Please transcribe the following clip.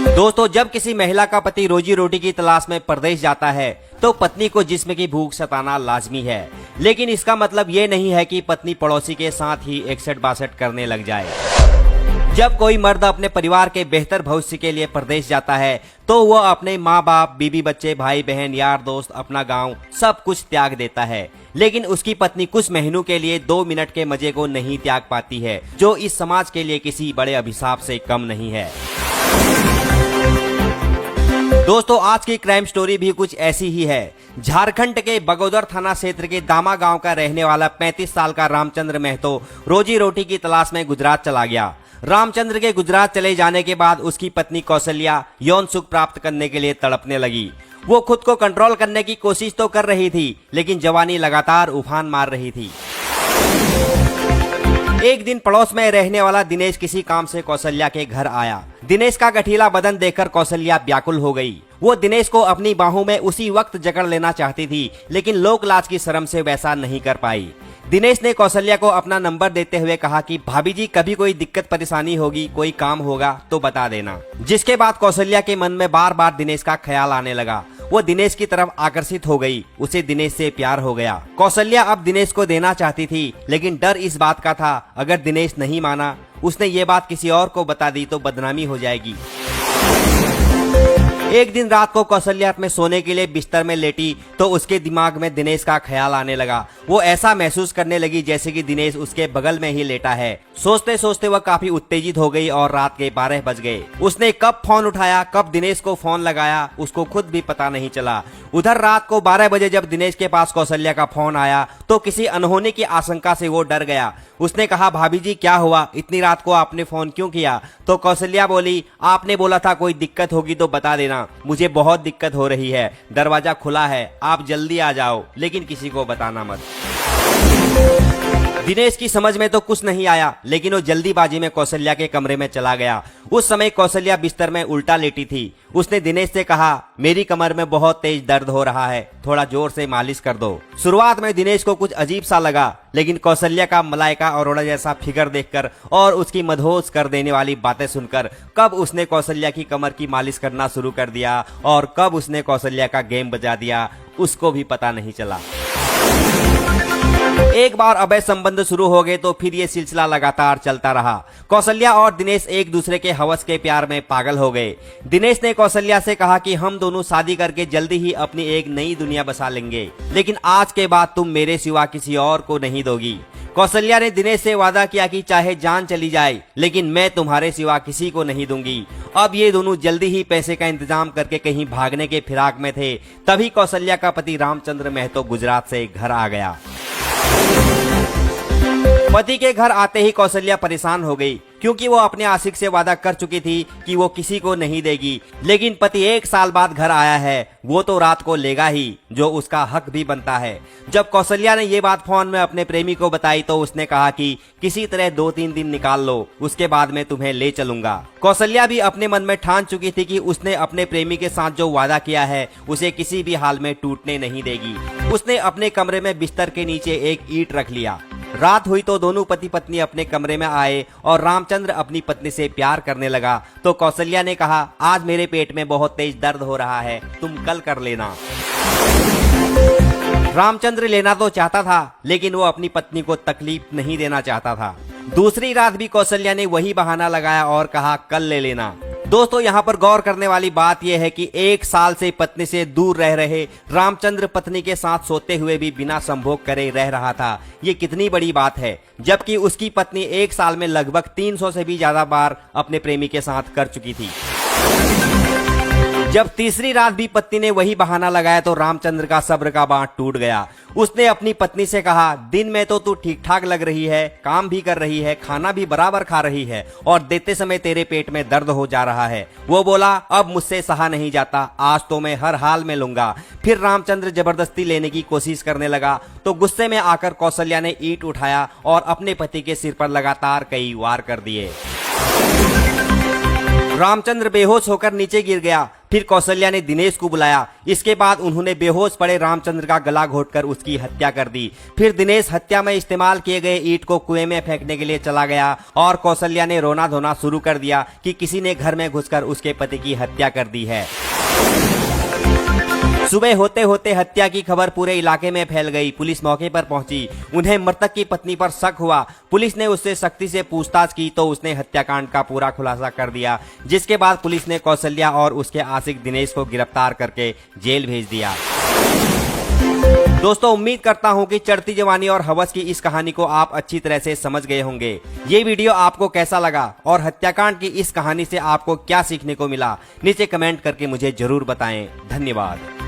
दोस्तों, जब किसी महिला का पति रोजी रोटी की तलाश में परदेश जाता है तो पत्नी को जिस्म की भूख सताना लाजमी है। लेकिन इसका मतलब ये नहीं है कि पत्नी पड़ोसी के साथ ही एकसठ बासठ करने लग जाए। जब कोई मर्द अपने परिवार के बेहतर भविष्य के लिए परदेश जाता है तो वह अपने माँ बाप, बीबी बच्चे, भाई बहन, यार दोस्त, अपना गांव सब कुछ त्याग देता है। लेकिन उसकी पत्नी कुछ महीनों के लिए 2 मिनट के मजे को नहीं त्याग पाती है, जो इस समाज के लिए किसी बड़े अभिशाप से कम नहीं है। दोस्तों, आज की क्राइम स्टोरी भी कुछ ऐसी ही है। झारखंड के बगोदर थाना क्षेत्र के दामा गांव का रहने वाला 35 साल का रामचंद्र महतो रोजी रोटी की तलाश में गुजरात चला गया। रामचंद्र के गुजरात चले जाने के बाद उसकी पत्नी कौशल्या यौन सुख प्राप्त करने के लिए तड़पने लगी। वो खुद को कंट्रोल करने की कोशिश तो कर रही थी, लेकिन जवानी लगातार उफान मार रही थी। एक दिन पड़ोस में रहने वाला दिनेश किसी काम से कौशल्या के घर आया। दिनेश का गठीला बदन देखकर कौशल्या व्याकुल हो गई। वो दिनेश को अपनी बाहों में उसी वक्त जकड़ लेना चाहती थी, लेकिन लोक लाज की शर्म से वैसा नहीं कर पाई। दिनेश ने कौशल्या को अपना नंबर देते हुए कहा कि भाभी जी, कभी कोई दिक्कत परेशानी होगी, कोई काम होगा तो बता देना। जिसके बाद कौशल्या के मन में बार बार दिनेश का ख्याल आने लगा। वो दिनेश की तरफ आकर्षित हो गई, उसे दिनेश से प्यार हो गया। कौशल्या अब दिनेश को देना चाहती थी, लेकिन डर इस बात का था अगर दिनेश नहीं माना, उसने ये बात किसी और को बता दी तो बदनामी हो जाएगी। एक दिन रात को कौशल्या अपने सोने के लिए बिस्तर में लेटी तो उसके दिमाग में दिनेश का ख्याल आने लगा। वो ऐसा महसूस करने लगी जैसे कि दिनेश उसके बगल में ही लेटा है। सोचते सोचते वह काफी उत्तेजित हो गई और रात के 12 बज गए। उसने कब फोन उठाया, कब दिनेश को फोन लगाया, उसको खुद भी पता नहीं चला। उधर रात को 12 बजे जब दिनेश के पास कौशल्या का फोन आया तो किसी अनहोनी की आशंका से वो डर गया। उसने कहा, भाभी जी क्या हुआ, इतनी रात को आपने फोन क्यों किया? तो कौशल्या बोली, आपने बोला था कोई दिक्कत होगी तो बता देना, मुझे बहुत दिक्कत हो रही है, दरवाजा खुला है, आप जल्दी आ जाओ, लेकिन किसी को बताना मत। दिनेश की समझ में तो कुछ नहीं आया, लेकिन वो जल्दीबाजी में कौशल्या के कमरे में चला गया। उस समय कौशल्या बिस्तर में उल्टा लेटी थी। उसने दिनेश से कहा, मेरी कमर में बहुत तेज दर्द हो रहा है, थोड़ा जोर से मालिश कर दो। शुरुआत में दिनेश को कुछ अजीब सा लगा, लेकिन कौशल्या का मलाइका अरोड़ा जैसा फिगर देखकर और उसकी मदहोश कर देने वाली बातें सुनकर कब उसने कौशल्या की कमर की मालिश करना शुरू कर दिया और कब उसने कौशल्या का गेम बजा दिया, उसको भी पता नहीं चला। एक बार अवैध संबंध शुरू हो गए तो फिर ये सिलसिला लगातार चलता रहा। कौशल्या और दिनेश एक दूसरे के हवस के प्यार में पागल हो गए। दिनेश ने कौशल्या से कहा कि हम दोनों शादी करके जल्दी ही अपनी एक नई दुनिया बसा लेंगे, लेकिन आज के बाद तुम मेरे सिवा किसी और को नहीं दोगी। कौशल्या ने दिनेश से वादा किया कि चाहे जान चली जाए, लेकिन मैं तुम्हारे सिवा किसी को नहीं दूंगी। अब ये दोनों जल्दी ही पैसे का इंतजाम करके कहीं भागने के फिराक में थे। तभी कौशल्या का पति रामचंद्र महतो गुजरात से घर आ गया। पति के घर आते ही कौशल्या परेशान हो गई, क्योंकि वो अपने आशिक से वादा कर चुकी थी कि वो किसी को नहीं देगी। लेकिन पति 1 साल बाद घर आया है, वो तो रात को लेगा ही, जो उसका हक भी बनता है। जब कौशल्या ने ये बात फोन में अपने प्रेमी को बताई तो उसने कहा कि किसी तरह 2-3 दिन निकाल लो, उसके बाद मैं तुम्हें ले चलूंगा। कौशल्या भी अपने मन में ठान चुकी थी कि उसने अपने प्रेमी के साथ जो वादा किया है उसे किसी भी हाल में टूटने नहीं देगी। उसने अपने कमरे में बिस्तर के नीचे एक ईंट रख लिया। रात हुई तो दोनों पति पत्नी अपने कमरे में आए और रामचंद्र अपनी पत्नी से प्यार करने लगा। तो कौशल्या ने कहा, आज मेरे पेट में बहुत तेज दर्द हो रहा है, तुम कल कर लेना। रामचंद्र लेना तो चाहता था, लेकिन वो अपनी पत्नी को तकलीफ नहीं देना चाहता था। दूसरी रात भी कौशल्या ने वही बहाना लगाया और कहा, कल ले लेना। दोस्तों, यहाँ पर गौर करने वाली बात यह है कि 1 साल से पत्नी से दूर रह रहे रामचंद्र पत्नी के साथ सोते हुए भी बिना संभोग करे रह रहा था। ये कितनी बड़ी बात है, जबकि उसकी पत्नी 1 साल में लगभग 300 से भी ज्यादा बार अपने प्रेमी के साथ कर चुकी थी। जब तीसरी रात भी पत्नी ने वही बहाना लगाया तो रामचंद्र का सब्र का बांध टूट गया। उसने अपनी पत्नी से कहा, दिन में तो तू ठीक ठाक लग रही है, काम भी कर रही है, खाना भी बराबर खा रही है और देते समय तेरे पेट में दर्द हो जा रहा है। वो बोला, अब मुझसे सहा नहीं जाता, आज तो मैं हर हाल में लूंगा। फिर रामचंद्र जबरदस्ती लेने की कोशिश करने लगा तो गुस्से में आकर कौशल्या ने ईंट उठाया और अपने पति के सिर पर लगातार कई वार कर दिए। रामचंद्र बेहोश होकर नीचे गिर गया। फिर कौशल्या ने दिनेश को बुलाया। इसके बाद उन्होंने बेहोश पड़े रामचंद्र का गला घोटकर उसकी हत्या कर दी। फिर दिनेश हत्या में इस्तेमाल किए गए ईंट को कुएं में फेंकने के लिए चला गया और कौशल्या ने रोना धोना शुरू कर दिया कि किसी ने घर में घुसकर उसके पति की हत्या कर दी है। सुबह होते होते हत्या की खबर पूरे इलाके में फैल गई। पुलिस मौके पर पहुंची। उन्हें मृतक की पत्नी पर शक हुआ। पुलिस ने उससे सख्ती से पूछताछ की तो उसने हत्याकांड का पूरा खुलासा कर दिया, जिसके बाद पुलिस ने कौशल्या और उसके आशिक दिनेश को गिरफ्तार करके जेल भेज दिया। दोस्तों, उम्मीद करता हूं कि चढ़ती जवानी और हवस की इस कहानी को आप अच्छी तरह से समझ गए होंगे। ये वीडियो आपको कैसा लगा और हत्याकांड की इस कहानी से आपको क्या सीखने को मिला, नीचे कमेंट करके मुझे जरूर बताएं। धन्यवाद।